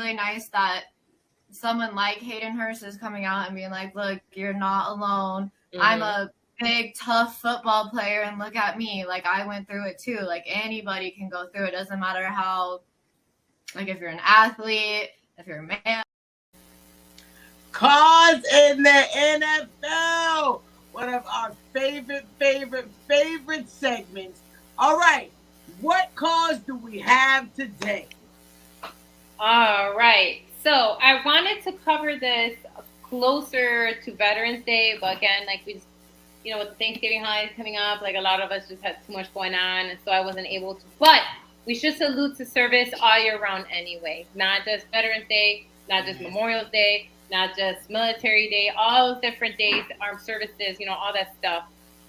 really nice that someone like Hayden Hurst is coming out and being like, look, you're not alone. I'm a big, tough football player, and look at me. Like, I went through it too. Like, anybody can go through it. Doesn't matter how, like, if you're an athlete, if you're a man. Cause in the NFL, one of our favorite segments. All right, what cause do we have today? All right, so I wanted to cover this closer to Veterans Day, but again, like we just, with the Thanksgiving holidays coming up, like a lot of us just had too much going on, and so I wasn't able to. But we should salute to service all year round anyway, not just Veterans Day, not just Memorial Day, not just Military Day, all those different days, armed services, all that stuff.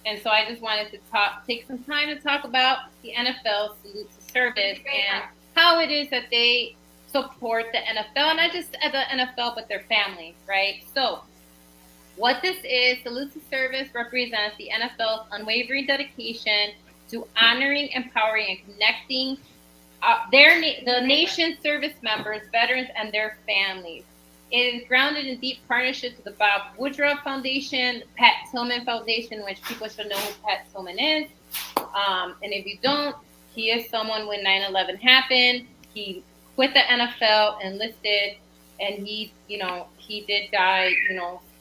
And so I just wanted to take some time to talk about the NFL salute to service and how it is that they support the NFL, not just the NFL, but their families, right? So what this is, salute to service represents the NFL's unwavering dedication to honoring, empowering, and connecting the nation's service members, veterans, and their families. It is grounded in deep partnerships with the Bob Woodruff Foundation, Pat Tillman Foundation, which people should know who Pat Tillman is. And if you don't, he is someone when 9/11 happened. He quit the NFL, enlisted, and he did die,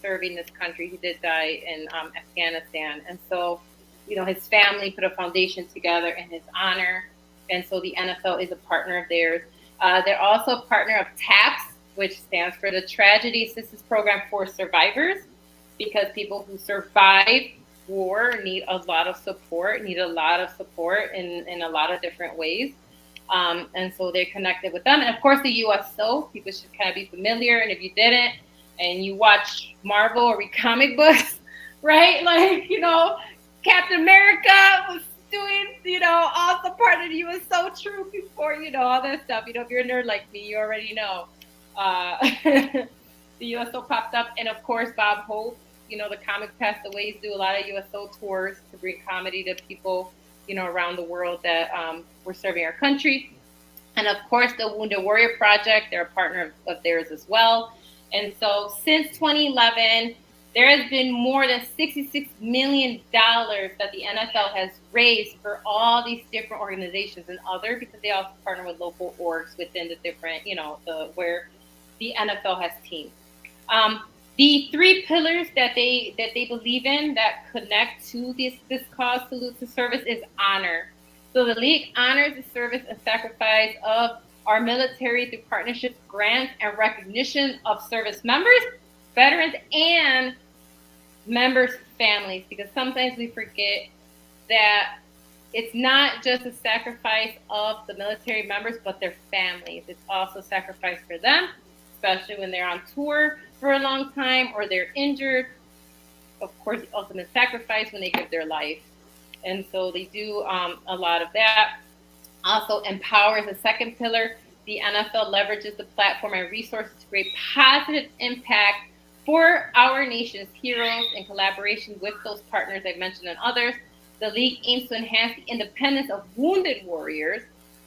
serving this country. He did die in Afghanistan. And so, his family put a foundation together in his honor. And so the NFL is a partner of theirs. They're also a partner of TAPS, which stands for the Tragedy Assistance Program for Survivors, because people who survive war need a lot of support in a lot of different ways. And so they're connected with them. And of course, the USO, people should kind of be familiar. And if you didn't, and you watch Marvel or read comic books, right? Like, Captain America was doing, also part of the USO troop before, all that stuff. If you're a nerd like me, you already know. The USO popped up, and of course Bob Hope, the comics passed away, do a lot of USO tours to bring comedy to people, around the world that were serving our country. And of course the Wounded Warrior Project, they're a partner of theirs as well. And so since 2011, there has been more than $66 million that the NFL has raised for all these different organizations and other, because they also partner with local orgs within the different, where the NFL has teams. The three pillars that they believe in that connect to this cause, salute to service, is honor. So the league honors the service and sacrifice of our military through partnerships, grants, and recognition of service members, veterans, and members' families, because sometimes we forget that it's not just a sacrifice of the military members, but their families. It's also sacrifice for them, especially when they're on tour for a long time or they're injured. Of course, the ultimate sacrifice when they give their life. And so they do a lot of that. Also, empower is the second pillar. The NFL leverages the platform and resources to create positive impact for our nation's heroes in collaboration with those partners I mentioned and others. The league aims to enhance the independence of wounded warriors,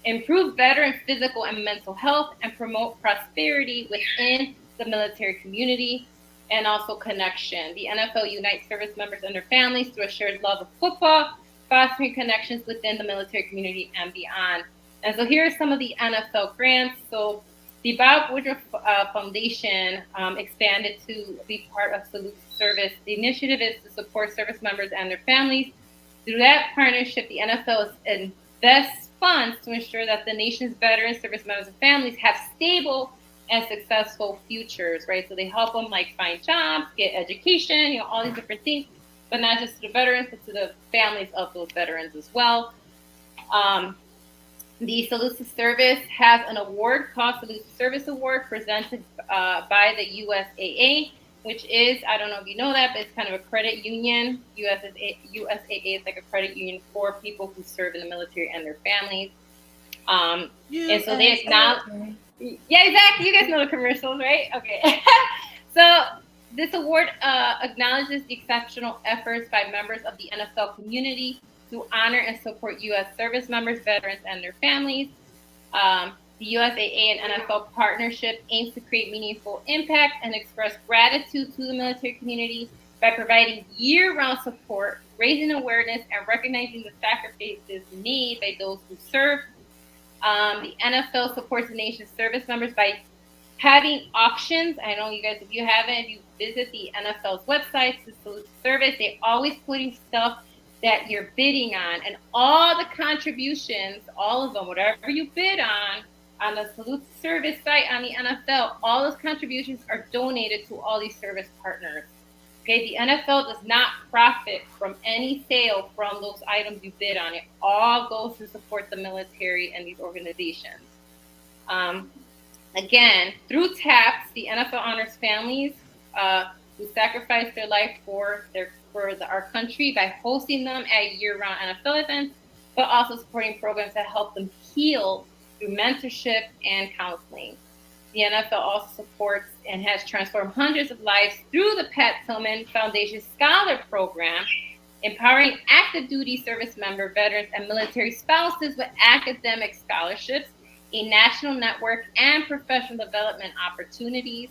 improve veteran physical and mental health, and promote prosperity within the military community, and also connection. The NFL unites service members and their families through a shared love of football, fostering connections within the military community and beyond. And so here are some of the NFL grants. So the Bob Woodruff Foundation expanded to be part of Salute to Service. The initiative is to support service members and their families. Through that partnership, the NFL invests funds to ensure that the nation's veterans, service members, and families have stable and successful futures, right? So they help them find jobs, get education, all these different things, but not just to the veterans, but to the families of those veterans as well. The Salute to Service has an award called Salute to Service Award, presented by the USAA, which is, I don't know if you know that, but it's kind of a credit union. USAA is like a credit union for people who serve in the military and their families. And so they acknowledge. Yeah, exactly. You guys know the commercials, right? Okay. So this award acknowledges the exceptional efforts by members of the NFL community to honor and support U.S. service members, veterans, and their families. The USAA and NFL partnership aims to create meaningful impact and express gratitude to the military community by providing year-round support, raising awareness, and recognizing the sacrifices made by those who serve. The NFL supports the nation's service members by having auctions. I know you guys, if you haven't, if you visit the NFL's website, the Salute to Service, they're always putting stuff that you're bidding on, and all the contributions, all of them, whatever you bid on the Salute to Service site on the NFL, all those contributions are donated to all these service partners. Okay, the NFL does not profit from any sale from those items you bid on. It all goes to support the military and these organizations. Again, through TAPS, the NFL honors families who sacrificed their life for our country by hosting them at year-round NFL events, but also supporting programs that help them heal through mentorship and counseling. The NFL also supports and has transformed hundreds of lives through the Pat Tillman Foundation Scholar Program, empowering active duty service member veterans and military spouses with academic scholarships, a national network, and professional development opportunities.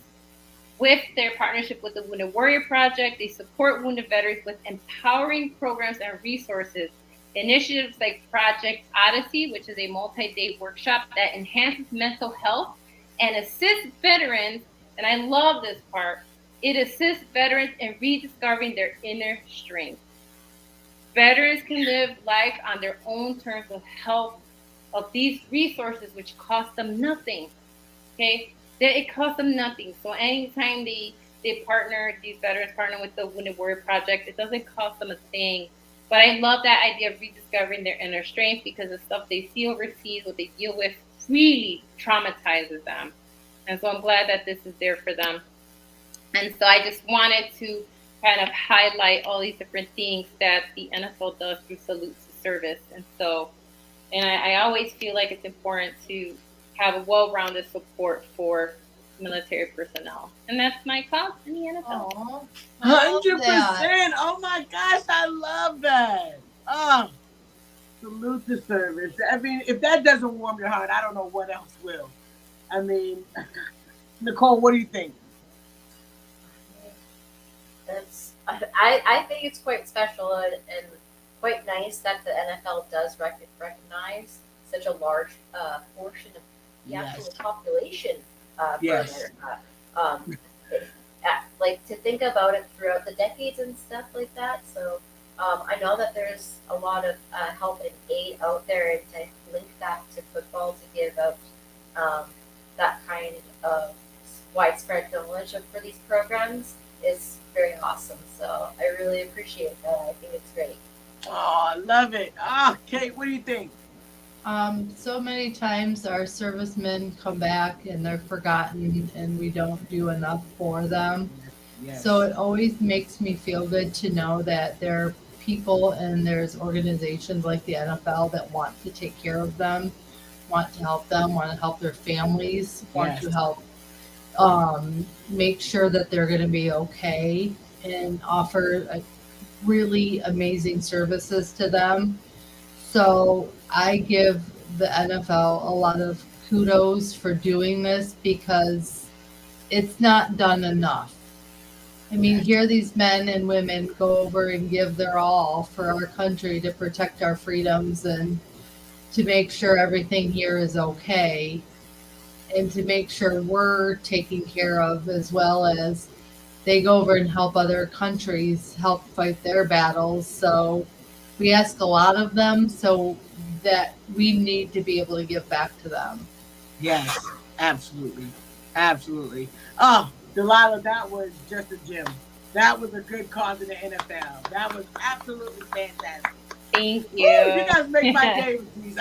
With their partnership with the Wounded Warrior Project, they support wounded veterans with empowering programs and resources. Initiatives like Project Odyssey, which is a multi-day workshop that enhances mental health and assists veterans, and I love this part, it assists veterans in rediscovering their inner strength. Veterans can live life on their own terms with help of these resources, which cost them nothing. Okay, it costs them nothing. So anytime they partner, these veterans partner with the Wounded Warrior Project, it doesn't cost them a thing. But I love that idea of rediscovering their inner strength, because the stuff they see overseas, what they deal with, really traumatizes them. And so I'm glad that this is there for them. And so I just wanted to kind of highlight all these different things that the NFL does through Salute to Service. And so, and I always feel like it's important to have a well-rounded support for military personnel. And that's my cause in the NFL. 100%. Oh my gosh, I love that. Oh, salute to service. I mean, if that doesn't warm your heart, I don't know what else will. I mean, Nicole, what do you think? I think it's quite special and quite nice that the NFL does recognize such a large portion of the actual population for America. Like to think about it throughout the decades and stuff like that. So I know that there's a lot of help and aid out there, and to link that to football to give out that kind of widespread knowledge for these programs is very awesome. So I really appreciate that. I think it's great. Oh, I love it. Kate, what do you think? So many times our servicemen come back and they're forgotten and we don't do enough for them. Yes. So it always makes me feel good to know that there are people and there's organizations like the NFL that want to take care of them, want to help them, want to help their families, want to help make sure that they're going to be okay, and offer really amazing services to them. So I give the NFL a lot of kudos for doing this, because it's not done enough. I mean, here these men and women go over and give their all for our country to protect our freedoms and to make sure everything here is okay, and to make sure we're taken care of, as well as they go over and help other countries help fight their battles. So we ask a lot of them, so that we need to be able to give back to them. Yes, absolutely. Absolutely. Oh, Delilah, that was just a gem. That was a good cause in the NFL. That was absolutely fantastic. Thank you. Woo, you guys make my day with these.